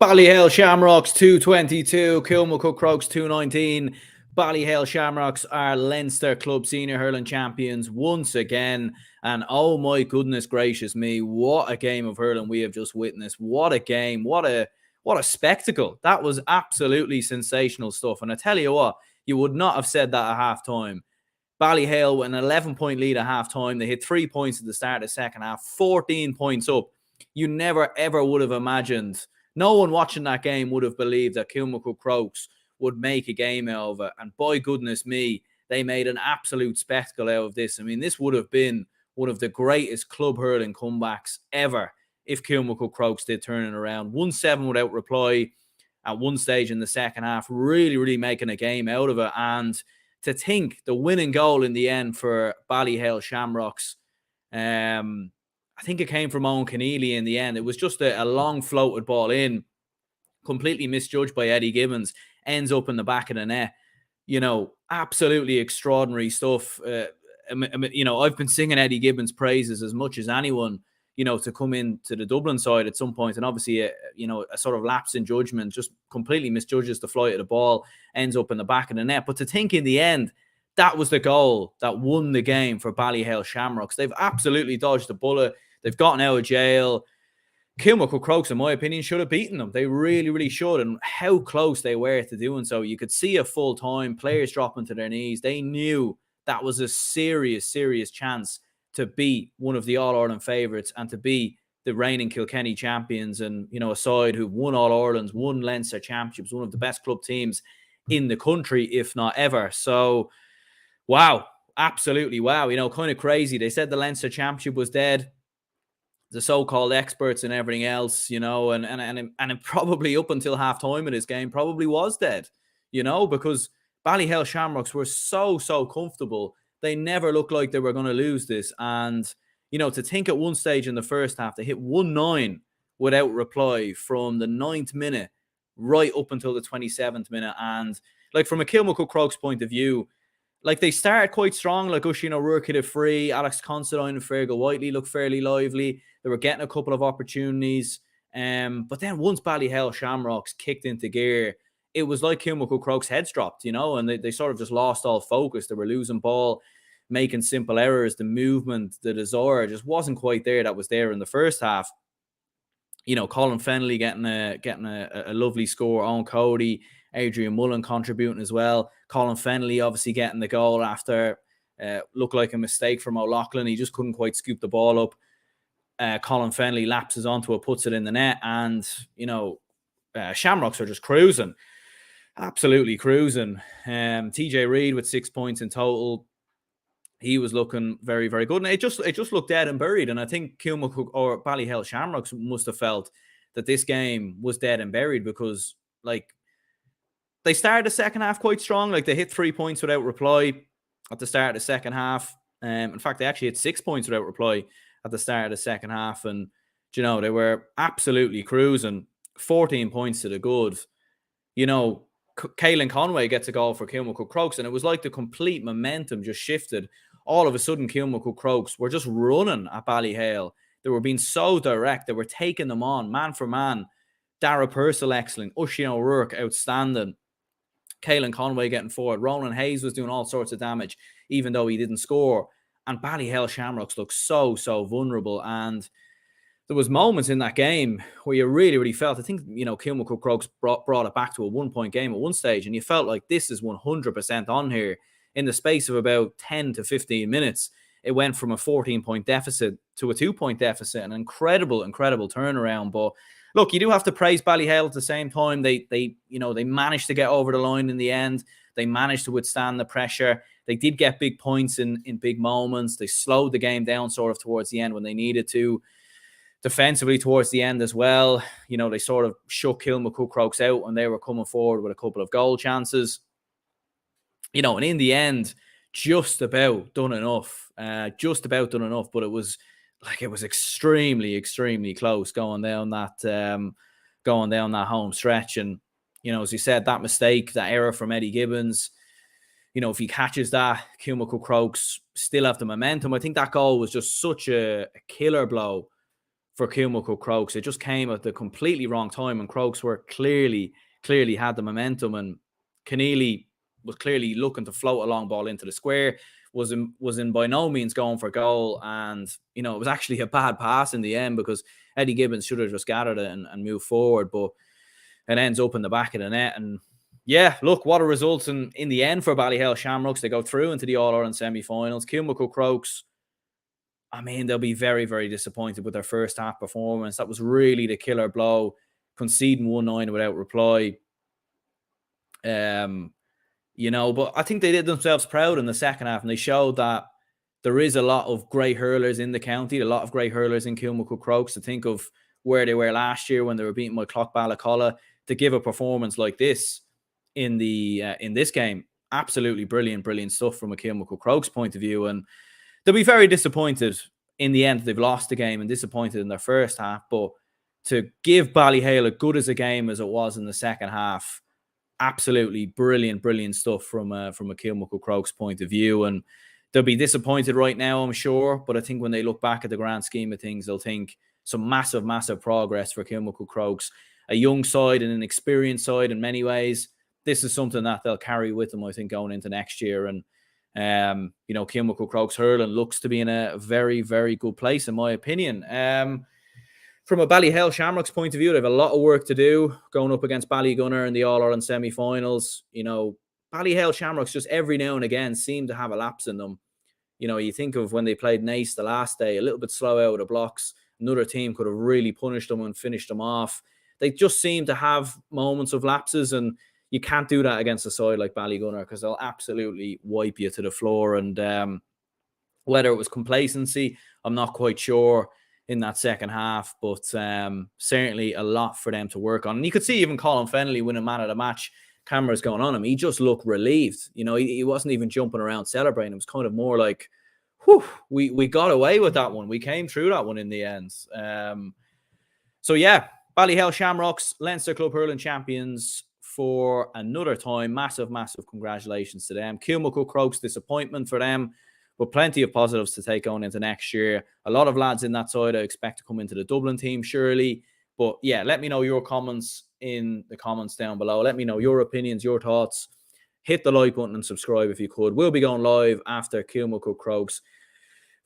Ballyhale Shamrocks 222, Kilmacud Crokes 219. Ballyhale Shamrocks are Leinster Club Senior Hurling Champions once again. And oh my goodness gracious me, what a game of hurling we have just witnessed. What a game. What a spectacle. That was absolutely sensational stuff. And I tell you what, you would not have said that at half-time. Ballyhale with an 11-point lead at half-time. They hit 3 points at the start of the second half, 14 points up. You never, ever would have imagined. No one watching that game would have believed that Kilmacud Crokes would make a game out of it. And by goodness me, they made an absolute spectacle out of this. I mean, this would have been one of the greatest club hurling comebacks ever if Kilmacud Crokes did turn it around. 1-7 without reply at one stage in the second half, really making a game out of it. And to think the winning goal in the end for Ballyhale Shamrocks, I think it came from Owen Keneally in the end. It was just a long floated ball in, completely misjudged by Eddie Gibbons, ends up in the back of the net. You know, absolutely extraordinary stuff. You know, I've been singing Eddie Gibbons' praises as much as anyone, you know, to come into the Dublin side at some point. And obviously, you know, a sort of lapse in judgment, just completely misjudges the flight of the ball, ends up in the back of the net. But to think in the end, that was the goal that won the game for Ballyhale Shamrocks. They've absolutely dodged a bullet. They've gotten out of jail. Kilmacud Crokes, in my opinion, should have beaten them. They really should. And how close they were to doing so. You could see a full time, players dropping to their knees. They knew that was a serious chance to beat one of the All-Ireland favourites and to be the reigning Kilkenny champions and, you know, a side who've won All-Irelands, won Leinster championships, one of the best club teams in the country, if not ever. So, wow, absolutely wow. You know, kind of crazy. They said the Leinster championship was dead. The so-called experts and everything else, you know, and it probably up until half-time in this game probably was dead, you know, because Ballyhale Shamrocks were so comfortable. They never looked like they were going to lose this. And, you know, to think at one stage in the first half, they hit 1-9 without reply from the 9th minute right up until the 27th minute. And, like, from a Kilmacud Crokes point of view, like, they started quite strong. Like, Oisin O'Rourke hit it free. Alex Considine and Fergal Whiteley looked fairly lively. They were getting a couple of opportunities. But then once Ballyhale Shamrocks kicked into gear, it was like Kilmacud Crokes' heads dropped, you know, and they sort of just lost all focus. They were losing ball, making simple errors. The movement, the desire just wasn't quite there that was there in the first half. You know, Colin Fennelly getting a lovely score. Owen Cody, Adrian Mullen contributing as well. Colin Fennelly obviously getting the goal after looked like a mistake from O'Loughlin. He just couldn't quite scoop the ball up. Colin Fennelly lapses onto it, puts it in the net, and, you know, Shamrocks are just cruising. Absolutely cruising. TJ Reid with 6 points in total. He was looking very good. And it just looked dead and buried. And I think Kilmacud or Ballyhale Shamrocks must have felt that this game was dead and buried because, like, they started the second half quite strong. Like, they hit 3 points without reply at the start of the second half. In fact, they actually hit 6 points without reply at the start of the second half. And, you know, they were absolutely cruising. 14 points to the good. You know, Caelan Conway gets a goal for Kilmacud Crokes, and it was like the complete momentum just shifted. All of a sudden, Kilmacud Crokes were just running at Ballyhale. They were being so direct. They were taking them on, man for man. Dara Purcell, excellent. Oisin O'Rourke, outstanding. Caelan Conway getting forward. Ronan Hayes was doing all sorts of damage, even though he didn't score. And Ballyhale Shamrocks looked so vulnerable. And there was moments in that game where you really felt, I think, you know, Kilmacud Crokes brought it back to a 1-point game at one stage, and you felt like this is 100% on here. In the space of about 10 to 15 minutes, it went from a 14-point deficit to a 2-point deficit. An incredible turnaround. But look, you do have to praise Ballyhale at the same time. They managed to get over the line in the end. They managed to withstand the pressure. They did get big points in big moments. They slowed the game down sort of towards the end when they needed to. Defensively towards the end as well, you know, they sort of shook Kilmacud Crokes out when they were coming forward with a couple of goal chances. You know, and in the end, just about done enough. But it was extremely close going down that home stretch. And, you know, as you said, that mistake, that error from Eddie Gibbons, you know, if he catches that, Kilmacud Crokes still have the momentum. I think that goal was just such a killer blow for Kilmacud Crokes. It just came at the completely wrong time, and Crokes were clearly had the momentum, and Keneally was clearly looking to float a long ball into the square, was in by no means going for goal, and it was actually a bad pass in the end because Eddie Gibbons should have just gathered it and moved forward, but it ends up in the back of the net. And yeah, look, what a result in the end for Ballyhale Shamrocks. They go through into the All-Ireland semi-finals. Kilmacud Crokes, I mean, they'll be very, very disappointed with their first half performance. That was really the killer blow, conceding 1-9 without reply. But I think they did themselves proud in the second half, and they showed that there is a lot of great hurlers in the county, a lot of great hurlers in Kilmacud Crokes. To think of where they were last year when they were beaten by Clock Balacolla, to give a performance like this in this game, absolutely brilliant stuff from a Kilmacud Crokes point of view. And they'll be very disappointed in the end. They've lost the game and disappointed in their first half, but to give Ballyhale as good as a game as it was in the second half, absolutely brilliant stuff from a Kilmacud Crokes point of view. And they'll be disappointed right now, I'm sure, but I think when they look back at the grand scheme of things, they'll think some massive progress for Kilmacud Crokes. A young side and an experienced side in many ways. This is something that they'll carry with them, I think, going into next year. And Kilmacud Crokes hurling looks to be in a very, very good place, in my opinion. From a Ballyhale Shamrocks point of view, they have a lot of work to do going up against Ballygunner in the All-Ireland semi-finals. Ballyhale Shamrocks just every now and again seem to have a lapse in them. You think of when they played Naas the last day, a little bit slow out of the blocks. Another team could have really punished them and finished them off. They just seem to have moments of lapses, and you can't do that against a side like Ballygunner because they'll absolutely wipe you to the floor. And whether it was complacency, I'm not quite sure in that second half, but certainly a lot for them to work on. And you could see even Colin Fennelly winning man of the match, cameras going on him. He just looked relieved. He wasn't even jumping around celebrating. It was kind of more like, whew, we got away with that one. We came through that one in the end. So yeah, Ballyhale Shamrocks, Leinster Club Hurling champions for another time. Massive congratulations to them. Kilmacud Crokes, disappointment for them, but plenty of positives to take on into next year. A lot of lads in that side I expect to come into the Dublin team, surely. But yeah, let me know your comments in the comments down below. Let me know your opinions, your thoughts. Hit the like button and subscribe if you could. We'll be going live after Kilmacud Crokes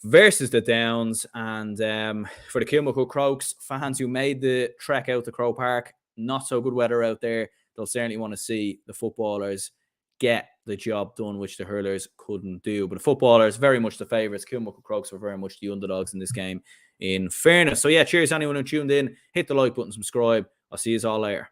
versus the Downs. And for the Kilmacud Crokes fans who made the trek out to Croke Park, not so good weather out there. They'll certainly want to see the footballers get the job done, which the hurlers couldn't do. But the footballers, very much the favourites. Kilmacud Crokes were very much the underdogs in this game, in fairness. So yeah, cheers anyone who tuned in. Hit the like button, subscribe. I'll see you all later.